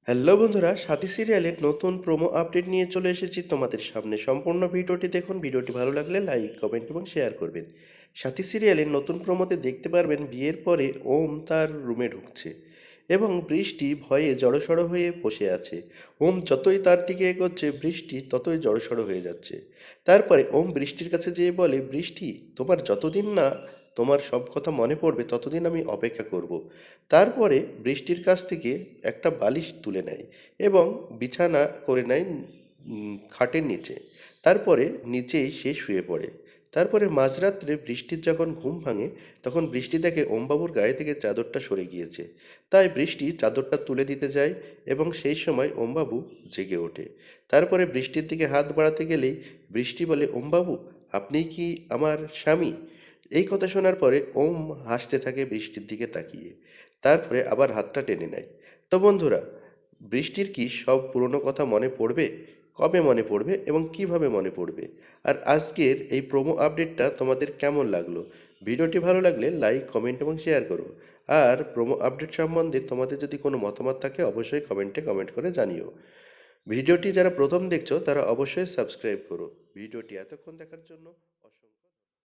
Hello বন্ধুরা, সাথী সিরিয়ালের নতুন প্রোমো আপডেট নিয়ে চলে এসেছি তোমাদের সামনে। সম্পূর্ণ ভিডিওটি দেখুন। ভিডিওটি ভালো লাগলে লাইক, কমেন্ট এবং শেয়ার করবেন। সাথী সিরিয়ালের নতুন প্রোমোতে দেখতে পারবেন বিয়ের পরে ওম তার রুমে ঢুকছে এবং বৃষ্টি ভয়ে জড়সড় হয়ে বসে আছে। ওম যতই তার দিকে এগোচ্ছে বৃষ্টি ততই জড়সড় হয়ে যাচ্ছে। তারপরে ওম বৃষ্টির কাছে যেয়ে বলে, বৃষ্টি, তোমার যতদিন না তোমার সব কথা মনে পড়বে ততদিন আমি অপেক্ষা করব। তারপরে বৃষ্টির কাছ থেকে একটা বালিশ তুলে নেয় এবং বিছানা করে নেয় খাটের নিচে। তারপরে নিচেই সে শুয়ে পড়ে। তারপরে মাঝরাত্রে বৃষ্টির যখন ঘুম ভাঙে তখন বৃষ্টি দেখে ওমবাবুর গায়ে থেকে চাদরটা সরে গিয়েছে। তাই বৃষ্টি চাদরটা তুলে দিতে যায় এবং সেই সময় ওমবাবু জেগে ওঠে। তারপরে বৃষ্টির দিকে হাত বাড়াতে গেলেই বৃষ্টি বলে, ওমবাবু, আপনি কি আমার স্বামী? এই কথা শোনার পরে ওম হাসতে থাকে বৃষ্টির দিকে তাকিয়ে। তারপরে আবার হাতটা টেনে নেয়। তো বন্ধুরা, বৃষ্টির কি সব পুরনো কথা মনে পড়বে? কবে মনে পড়বে এবং কিভাবে মনে পড়বে? আর আজকের এই প্রোমো আপডেটটা তোমাদের কেমন লাগলো? ভিডিওটি ভালো লাগলে লাইক, কমেন্ট এবং শেয়ার করো। আর প্রোমো আপডেট সম্বন্ধে তোমাদের যদি কোনো মতামত থাকে অবশ্যই কমেন্টে কমেন্ট করে জানিও। ভিডিওটি যারা প্রথম দেখছো তারা অবশ্যই সাবস্ক্রাইব করো। ভিডিওটি এতক্ষণ দেখার জন্য